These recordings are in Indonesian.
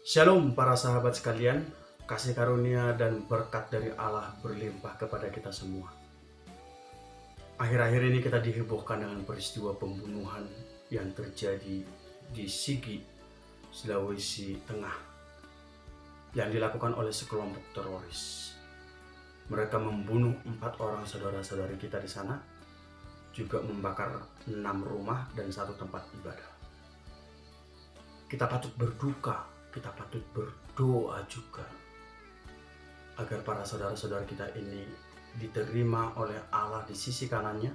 Shalom para sahabat sekalian, kasih karunia dan berkat dari Allah berlimpah kepada kita semua. Akhir-akhir ini kita dihebohkan dengan peristiwa pembunuhan yang terjadi di Sigi, Sulawesi Tengah, yang dilakukan oleh sekelompok teroris. Mereka membunuh 4 orang saudara-saudari kita di sana, juga membakar 6 rumah dan 1 tempat ibadah. Kita patut berduka, kita patut berdoa juga agar para saudara-saudara kita ini diterima oleh Allah di sisi kanannya,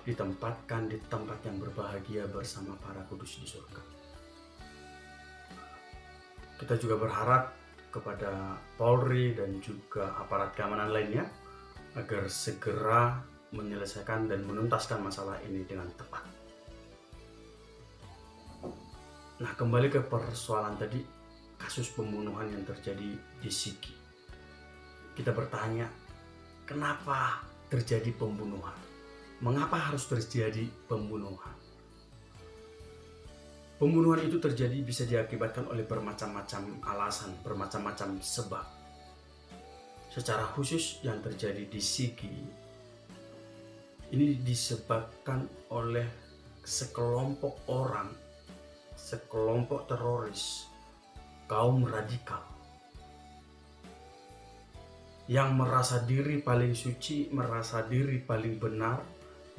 ditempatkan di tempat yang berbahagia bersama para kudus di surga. Kita juga berharap kepada Polri dan juga aparat keamanan lainnya agar segera menyelesaikan dan menuntaskan masalah ini dengan tepat. Nah, kembali ke persoalan tadi, kasus pembunuhan yang terjadi di Sigi. Kita bertanya, kenapa terjadi pembunuhan? Mengapa harus terjadi pembunuhan? Pembunuhan itu terjadi bisa diakibatkan oleh bermacam-macam alasan, bermacam-macam sebab. Secara khusus yang terjadi di Sigi, ini disebabkan oleh sekelompok orang, sekelompok teroris, kaum radikal yang merasa diri paling suci, merasa diri paling benar,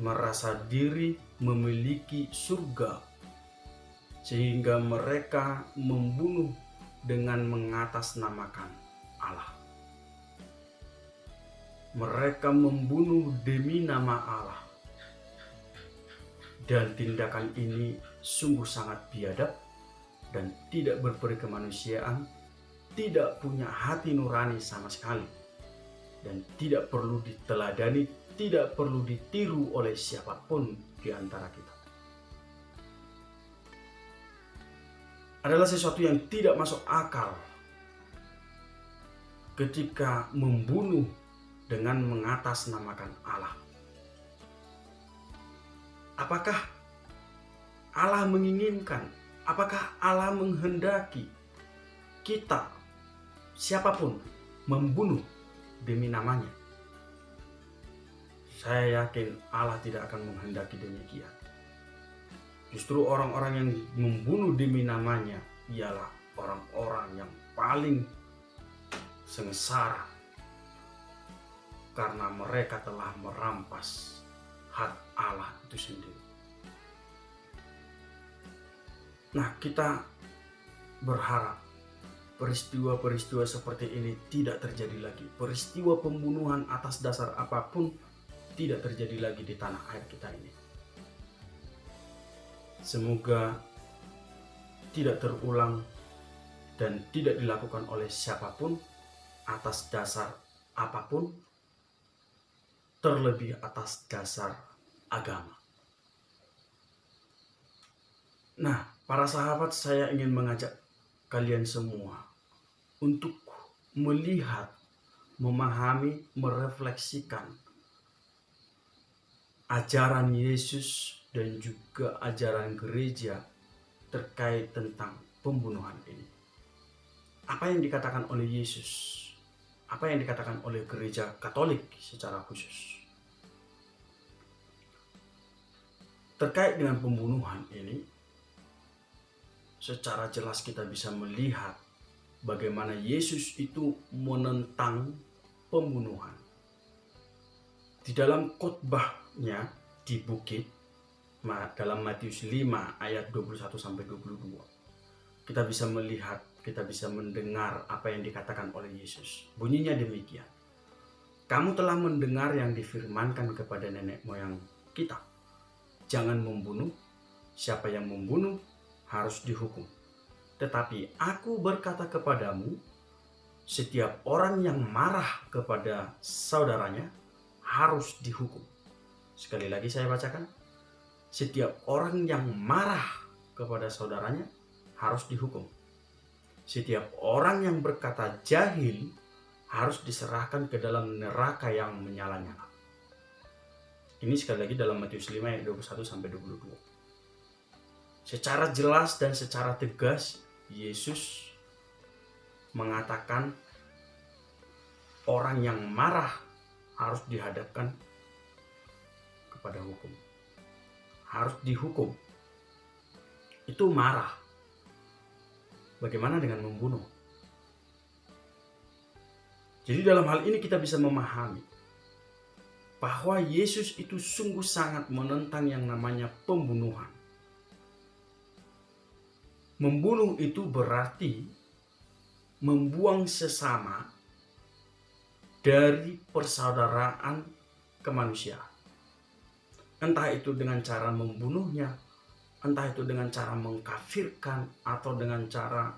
merasa diri memiliki surga, sehingga mereka membunuh dengan mengatasnamakan Allah. Mereka membunuh demi nama Allah. Dan tindakan ini sungguh sangat biadab dan tidak berperi kemanusiaan, tidak punya hati nurani sama sekali, dan tidak perlu diteladani, tidak perlu ditiru oleh siapapun di antara kita. Adalah sesuatu yang tidak masuk akal ketika membunuh dengan mengatasnamakan Allah. Apakah Allah menginginkan, apakah Allah menghendaki kita, siapapun, membunuh demi namanya? Saya yakin Allah tidak akan menghendaki demikian. Justru orang-orang yang membunuh demi namanya ialah orang-orang yang paling sengsara, karena mereka telah merampas hak Allah itu sendiri. Nah, kita berharap peristiwa-peristiwa seperti ini tidak terjadi lagi. Peristiwa pembunuhan atas dasar apapun tidak terjadi lagi di tanah air kita ini. Semoga tidak terulang dan tidak dilakukan oleh siapapun atas dasar apapun, terlebih atas dasar agama. Nah, para sahabat, saya ingin mengajak kalian semua untuk melihat, memahami, merefleksikan ajaran Yesus dan juga ajaran gereja terkait tentang pembunuhan ini. Apa yang dikatakan oleh Yesus? Apa yang dikatakan oleh gereja Katolik secara khusus terkait dengan pembunuhan ini? Secara jelas kita bisa melihat bagaimana Yesus itu menentang pembunuhan. Di dalam khotbahnya di bukit, dalam Matius 5 ayat 21-22, kita bisa melihat, kita bisa mendengar apa yang dikatakan oleh Yesus. Bunyinya demikian: kamu telah mendengar yang difirmankan kepada nenek moyang kita, jangan membunuh, siapa yang membunuh harus dihukum. Tetapi aku berkata kepadamu, setiap orang yang marah kepada saudaranya harus dihukum. Sekali lagi saya bacakan, setiap orang yang marah kepada saudaranya harus dihukum. Setiap orang yang berkata jahil harus diserahkan ke dalam neraka yang menyala-nyala. Ini sekali lagi dalam Matius 5 ayat 21-22. Secara jelas dan secara tegas Yesus mengatakan orang yang marah harus dihadapkan kepada hukum, harus dihukum. Itu marah. Bagaimana dengan membunuh? Jadi dalam hal ini kita bisa memahami bahwa Yesus itu sungguh sangat menentang yang namanya pembunuhan. Membunuh itu berarti membuang sesama dari persaudaraan kemanusiaan. Entah itu dengan cara membunuhnya, entah itu dengan cara mengkafirkan, atau dengan cara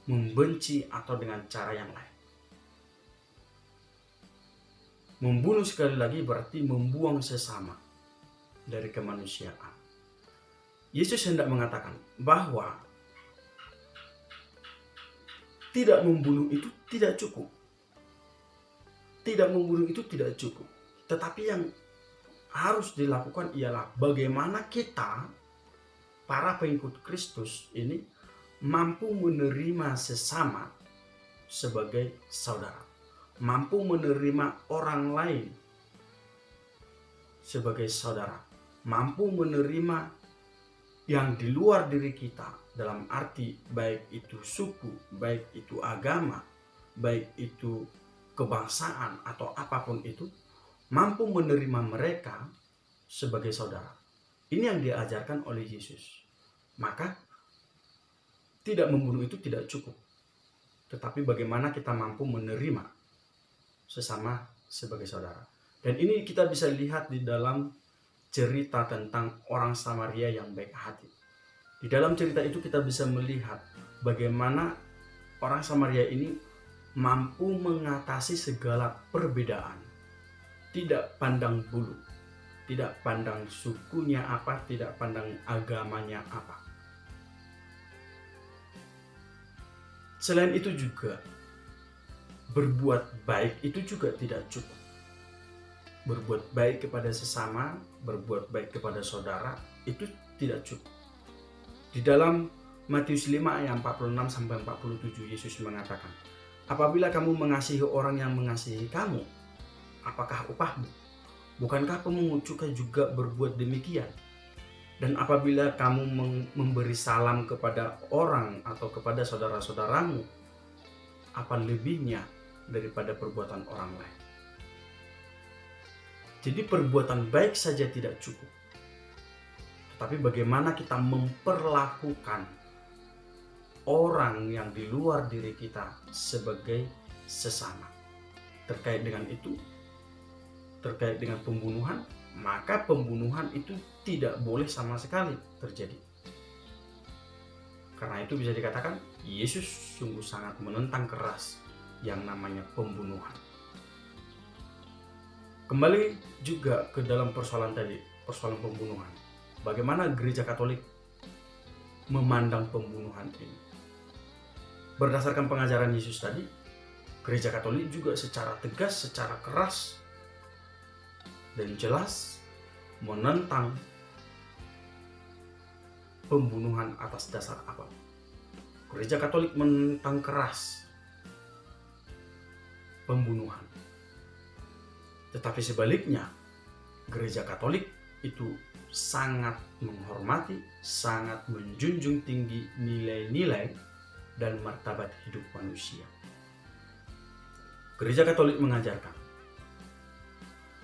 membenci, atau dengan cara yang lain. Membunuh sekali lagi berarti membuang sesama dari kemanusiaan. Yesus hendak mengatakan bahwa tidak membunuh itu tidak cukup. Tidak membunuh itu tidak cukup. Tetapi yang harus dilakukan ialah bagaimana kita, para pengikut Kristus ini, mampu menerima sesama sebagai saudara. Mampu menerima orang lain sebagai saudara. Mampu menerima yang di luar diri kita, dalam arti baik itu suku, baik itu agama, baik itu kebangsaan atau apapun itu, mampu menerima mereka sebagai saudara. Ini yang diajarkan oleh Yesus. Maka tidak membunuh itu tidak cukup, tetapi bagaimana kita mampu menerima sesama sebagai saudara. Dan ini kita bisa lihat di dalam cerita tentang orang Samaria yang baik hati. Di dalam cerita itu kita bisa melihat bagaimana orang Samaria ini mampu mengatasi segala perbedaan. Tidak pandang bulu, tidak pandang sukunya apa, tidak pandang agamanya apa. Selain itu juga, berbuat baik itu juga tidak cukup. Berbuat baik kepada sesama, berbuat baik kepada saudara, itu tidak cukup. Di dalam Matius 5 ayat 46-47 Yesus mengatakan, apabila kamu mengasihi orang yang mengasihi kamu, apakah upahmu? Bukankah pemungut cukai juga berbuat demikian? Dan apabila kamu memberi salam kepada orang atau kepada saudara-saudaramu, apa lebihnya daripada perbuatan orang lain? Jadi perbuatan baik saja tidak cukup. Tetapi bagaimana kita memperlakukan orang yang di luar diri kita sebagai sesama. Terkait dengan itu, terkait dengan pembunuhan, maka pembunuhan itu tidak boleh sama sekali terjadi. Karena itu bisa dikatakan Yesus sungguh sangat menentang keras yang namanya pembunuhan. Kembali juga ke dalam persoalan tadi, persoalan pembunuhan. Bagaimana gereja Katolik memandang pembunuhan ini? Berdasarkan pengajaran Yesus tadi, gereja Katolik juga secara tegas, secara keras dan jelas menentang pembunuhan atas dasar apapun. Gereja Katolik menentang keras pembunuhan. Tetapi sebaliknya, gereja Katolik itu sangat menghormati, sangat menjunjung tinggi nilai-nilai dan martabat hidup manusia. Gereja Katolik mengajarkan,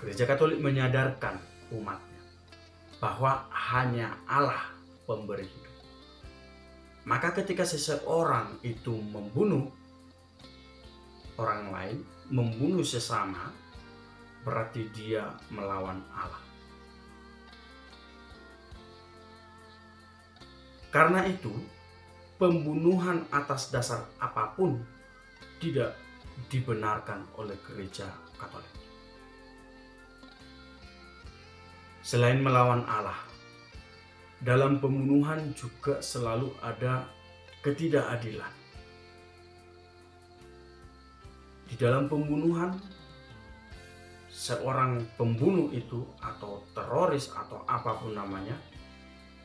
gereja Katolik menyadarkan umatnya bahwa hanya Allah pemberi hidup. Maka ketika seseorang itu membunuh orang lain, membunuh sesama, berarti dia melawan Allah. Karena itu, pembunuhan atas dasar apapun tidak dibenarkan oleh gereja Katolik. Selain melawan Allah, dalam pembunuhan juga selalu ada ketidakadilan. Di dalam pembunuhan, seorang pembunuh itu atau teroris atau apapun namanya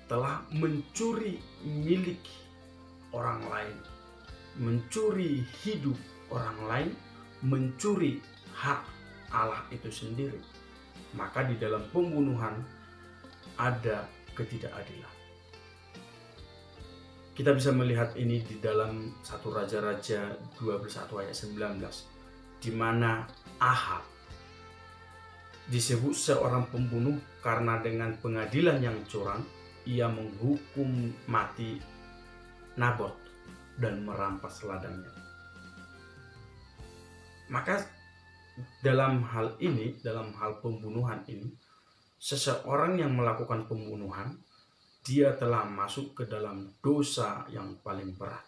telah mencuri milik orang lain mencuri hidup orang lain, mencuri hak Allah itu sendiri, maka di dalam pembunuhan ada ketidakadilan. Kita bisa melihat ini di dalam 1 Raja-Raja 21 ayat 19, di mana Ahab disebut seorang pembunuh karena dengan pengadilan yang curang ia menghukum mati Nabot dan merampas ladangnya. Maka dalam hal ini, dalam hal pembunuhan ini, seseorang yang melakukan pembunuhan, dia telah masuk ke dalam dosa yang paling berat.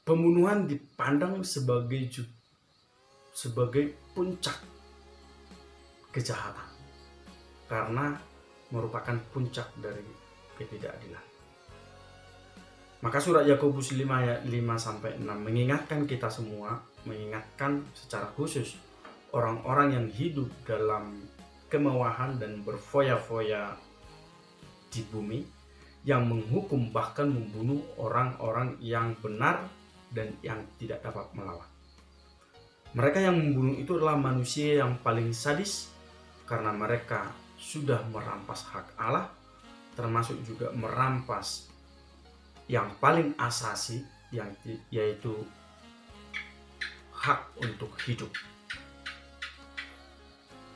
Pembunuhan dipandang sebagai puncak kejahatan karena merupakan puncak dari ketidakadilan. Maka surat Yakobus 5 ayat 5-6 mengingatkan kita semua, mengingatkan secara khusus orang-orang yang hidup dalam kemewahan dan berfoya-foya di bumi, yang menghukum bahkan membunuh orang-orang yang benar dan yang tidak dapat melawan. Mereka yang membunuh itu adalah manusia yang paling sadis karena mereka sudah merampas hak Allah, termasuk juga merampas yang paling asasi, yaitu hak untuk hidup.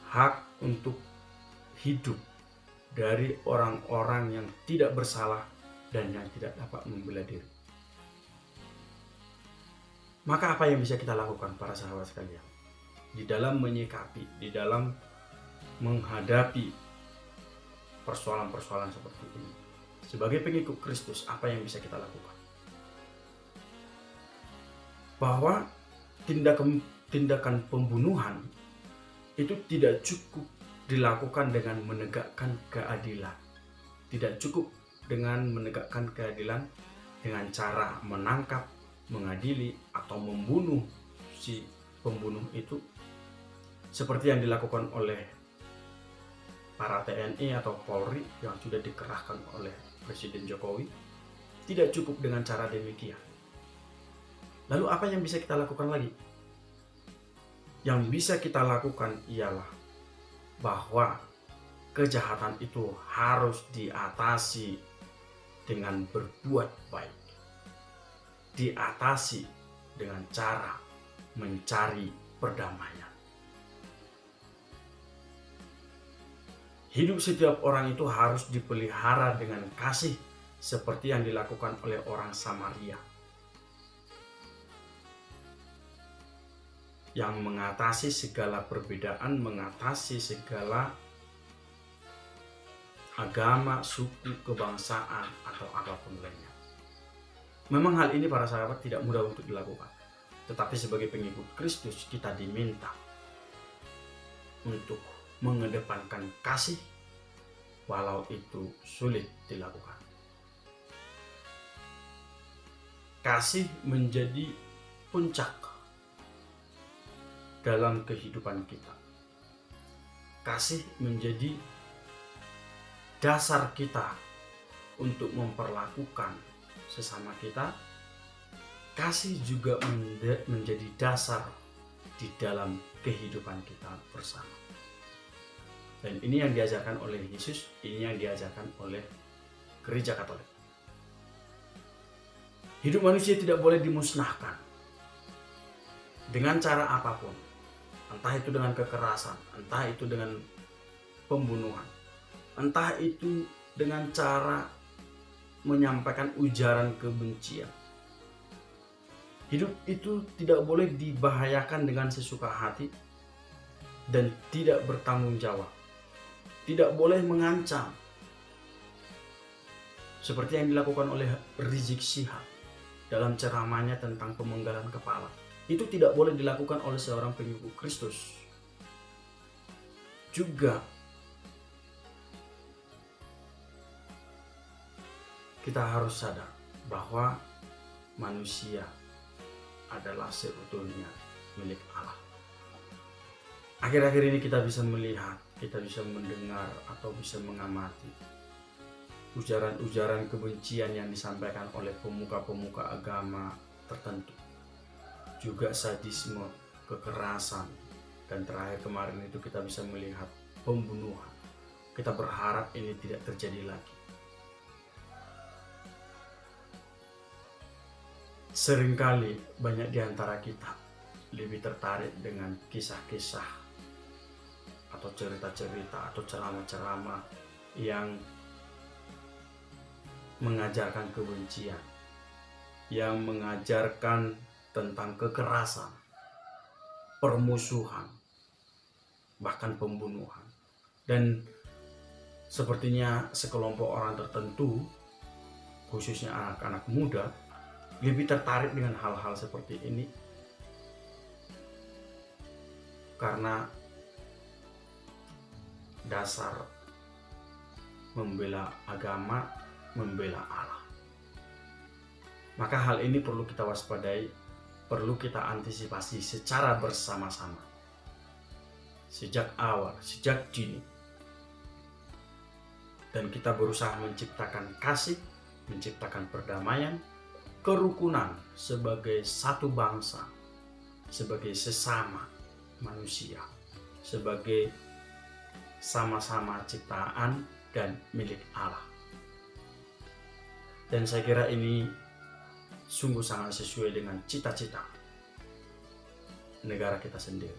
Hak untuk hidup dari orang-orang yang tidak bersalah dan yang tidak dapat membela diri. Maka apa yang bisa kita lakukan para sahabat sekalian? Di dalam menyikapi, di dalam menghadapi persoalan-persoalan seperti ini. Sebagai pengikut Kristus, apa yang bisa kita lakukan? Bahwa tindakan pembunuhan itu tidak cukup dilakukan dengan menegakkan keadilan. Tidak cukup dengan menegakkan keadilan dengan cara menangkap, mengadili, atau membunuh si pembunuh itu seperti yang dilakukan oleh para TNI atau Polri yang sudah dikerahkan oleh Presiden Jokowi. Tidak cukup dengan cara demikian. Lalu apa yang bisa kita lakukan lagi? Yang bisa kita lakukan ialah bahwa kejahatan itu harus diatasi dengan berbuat baik. Diatasi dengan cara mencari perdamaian. Hidup setiap orang itu harus dipelihara dengan kasih seperti yang dilakukan oleh orang Samaria yang mengatasi segala perbedaan, mengatasi segala agama, suku, kebangsaan, atau apapun lainnya. Memang hal ini para sahabat tidak mudah untuk dilakukan. Tetapi sebagai pengikut Kristus kita diminta untuk mengedepankan kasih walau itu sulit dilakukan. Kasih menjadi puncak dalam kehidupan kita. Kasih menjadi dasar kita untuk memperlakukan sesama kita. Kasih juga menjadi dasar di dalam kehidupan kita bersama. Dan ini yang diajarkan oleh Yesus, ini yang diajarkan oleh Gereja Katolik. Hidup manusia tidak boleh dimusnahkan dengan cara apapun. Entah itu dengan kekerasan, entah itu dengan pembunuhan, entah itu dengan cara menyampaikan ujaran kebencian. Hidup itu tidak boleh dibahayakan dengan sesuka hati dan tidak bertanggung jawab. Tidak boleh mengancam seperti yang dilakukan oleh Rizik Syihab dalam ceramahnya tentang pemenggalan kepala. Itu tidak boleh dilakukan oleh seorang pengikut Kristus. Juga kita harus sadar bahwa manusia adalah seutuhnya milik Allah. Akhir-akhir ini kita bisa melihat, kita bisa mendengar atau bisa mengamati ujaran-ujaran kebencian yang disampaikan oleh pemuka-pemuka agama tertentu, juga sadisme, kekerasan, dan terakhir kemarin itu kita bisa melihat pembunuhan. Kita berharap ini tidak terjadi lagi. Seringkali banyak di antara kita lebih tertarik dengan kisah-kisah atau cerita-cerita atau ceramah-ceramah yang mengajarkan kebencian, yang mengajarkan tentang kekerasan, permusuhan, bahkan pembunuhan. Dan sepertinya sekelompok orang tertentu, khususnya anak-anak muda, lebih tertarik dengan hal-hal seperti ini karena dasar membela agama, membela Allah. Maka hal ini perlu kita waspadai, perlu kita antisipasi secara bersama-sama sejak awal, sejak dini. Dan kita berusaha menciptakan kasih, menciptakan perdamaian, kerukunan sebagai satu bangsa, sebagai sesama manusia, sebagai sama-sama ciptaan dan milik Allah. Dan saya kira ini sungguh sangat sesuai dengan cita-cita negara kita sendiri,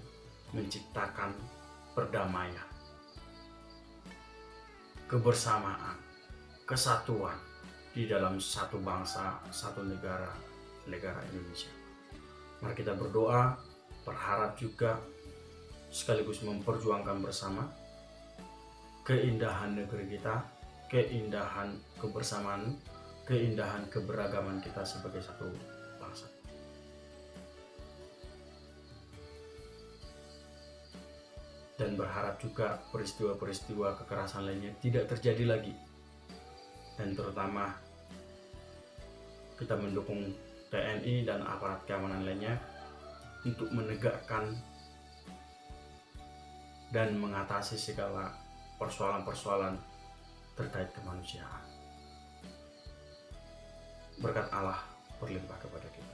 menciptakan perdamaian, kebersamaan, kesatuan di dalam satu bangsa, satu negara, negara Indonesia. Mari kita berdoa, berharap juga sekaligus memperjuangkan bersama keindahan negeri kita, keindahan kebersamaan, keindahan keberagaman kita sebagai satu bangsa. Dan berharap juga peristiwa-peristiwa kekerasan lainnya tidak terjadi lagi. Dan terutama kita mendukung TNI dan aparat keamanan lainnya untuk menegakkan dan mengatasi segala persoalan-persoalan terkait kemanusiaan. Berkat Allah berlimpah kepada kita.